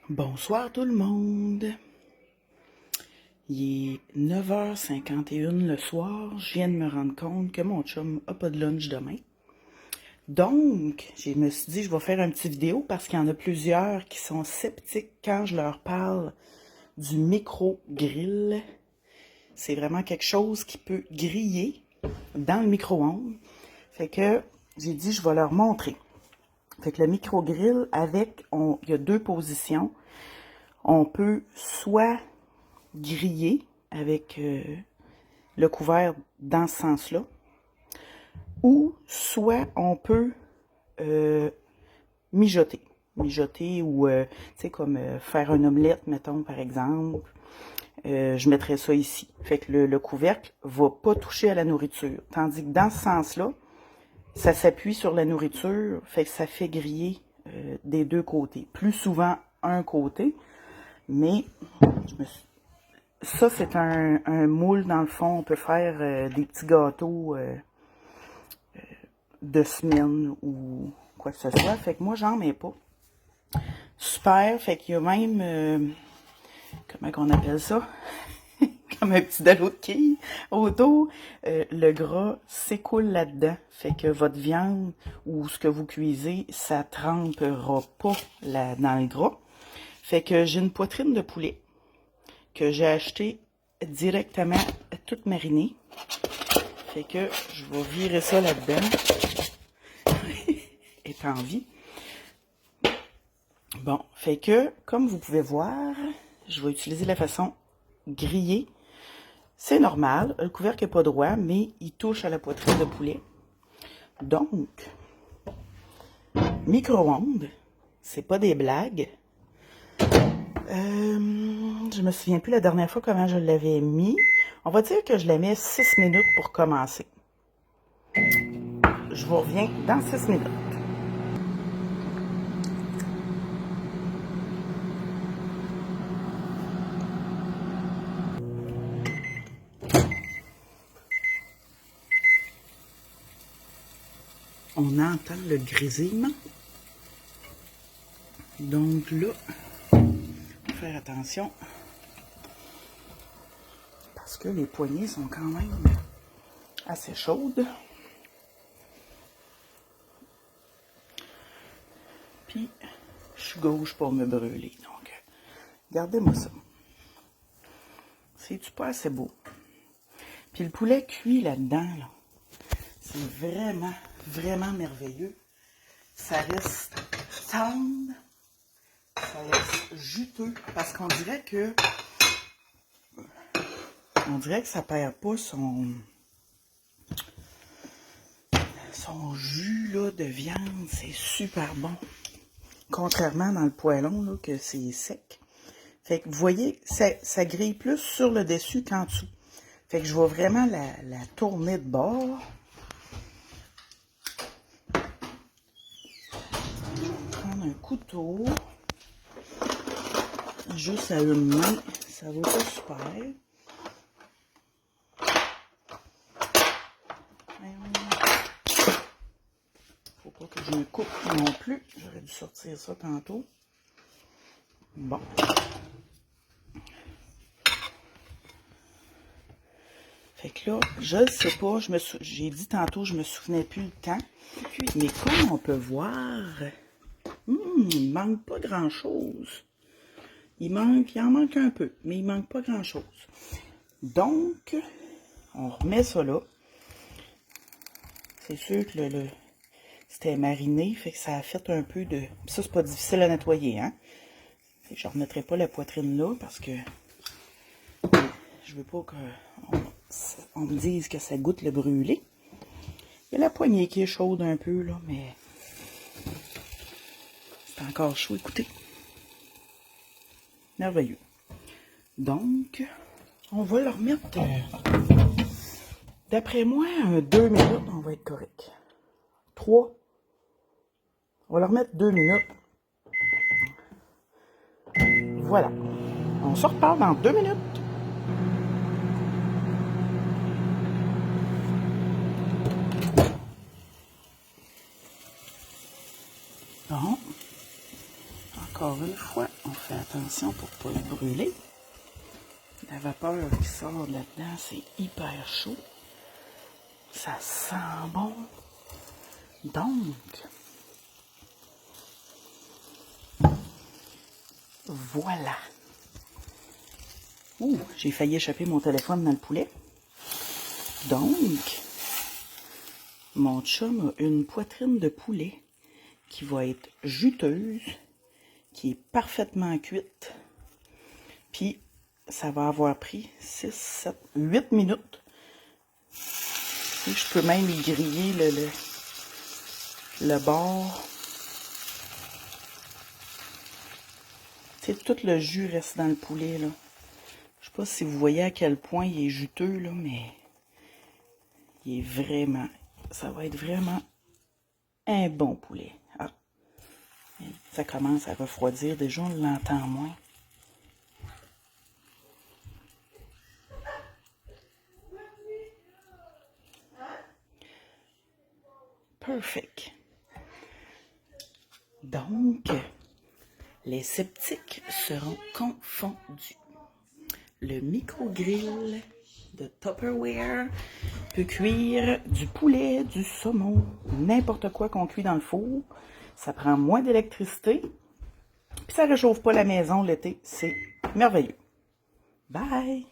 Bonsoir tout le monde. Il est 9h51 le soir. Je viens de me rendre compte que mon chum n'a pas de lunch demain. Donc, je me suis dit, je vais faire une petite vidéo parce qu'il y en a plusieurs qui sont sceptiques quand je leur parle du micro-grill. C'est vraiment quelque chose qui peut griller dans le micro-ondes. Fait que j'ai dit, je vais leur montrer. Fait que le micro-grill, il y a deux positions. On peut soit griller avec le couvert dans ce sens-là, ou soit on peut mijoter. Mijoter ou, tu sais, comme faire une omelette, mettons, par exemple. Je mettrais ça ici. Fait que le couvercle va pas toucher à la nourriture. Tandis que dans ce sens-là, ça s'appuie sur la nourriture, fait que ça fait griller des deux côtés. Plus souvent, un côté, mais ça, c'est un moule, dans le fond. On peut faire des petits gâteaux de semaine ou quoi que ce soit. Fait que moi, j'en mets pas. Super. Fait qu'il y a même, comment qu'on appelle ça? Comme un petit dallo de quilles autour. Le gras s'écoule là-dedans. Fait que votre viande ou ce que vous cuisez, ça trempera pas dans le gras. Fait que j'ai une poitrine de poulet que j'ai acheté directement toute marinée. Fait que je vais virer ça là-dedans. Est en vie. Bon, fait que, comme vous pouvez voir, je vais utiliser la façon grillée. C'est normal, le couvercle n'est pas droit, mais il touche à la poitrine de poulet. Donc, micro-ondes, c'est pas des blagues. Je me souviens plus la dernière fois comment je l'avais mis. On va dire que je la mets 6 minutes pour commencer. Je vous reviens dans 6 minutes. On entend le grésillement. Donc là, faut faire attention. Parce que les poignées sont quand même assez chaudes. Puis, je suis gauche pour me brûler. Donc, regardez-moi ça. C'est-tu pas assez beau? Puis le poulet cuit là-dedans, là, c'est vraiment, vraiment merveilleux. Ça reste tendre, ça reste juteux, parce qu'on dirait que ça perd pas son jus là, de viande. C'est super bon. Contrairement dans le poêlon, là, que c'est sec. Fait que vous voyez, ça grille plus sur le dessus qu'en dessous. Fait que je vais vraiment la tourner de bord. Je vais prendre un couteau. Juste à une main, ça va pas super. Faut pas que je me coupe non plus. J'aurais dû sortir ça tantôt. Bon. Fait que là, je ne sais pas, j'ai dit tantôt, je me souvenais plus le temps. Mais comme on peut voir, il manque pas grand-chose. Il en manque un peu, mais il manque pas grand-chose. Donc, on remet ça là. C'est sûr que c'était mariné, fait que ça a fait un peu de... Ça, c'est pas difficile à nettoyer, hein. Je ne remettrai pas la poitrine là, parce que je veux pas qu'on me dise que ça goûte le brûlé. Il y a la poignée qui est chaude un peu, là, mais c'est encore chaud, écoutez. Merveilleux. Donc, on va le remettre, d'après moi, 2 minutes, on va être correct. 3. On va le remettre 2 minutes. Voilà. On se reparle dans 2 minutes. Bon. Encore une fois, on fait attention pour ne pas le brûler. La vapeur qui sort là-dedans, c'est hyper chaud. Ça sent bon. Donc, voilà. Ouh, j'ai failli échapper mon téléphone dans le poulet. Donc, mon chum a une poitrine de poulet qui va être juteuse, qui est parfaitement cuite. Puis, ça va avoir pris 6, 7, 8 minutes. Et je peux même y griller le bord. Tu sais, tout le jus reste dans le poulet, là. Je sais pas si vous voyez à quel point il est juteux, là, mais il est vraiment... Ça va être vraiment un bon poulet. Ah, ça commence à refroidir. Déjà, on l'entend moins. Perfect. Donc, les sceptiques seront confondus. Le micro-grill de Tupperware peut cuire du poulet, du saumon, n'importe quoi qu'on cuit dans le four. Ça prend moins d'électricité. Puis ça réchauffe pas la maison l'été. C'est merveilleux. Bye!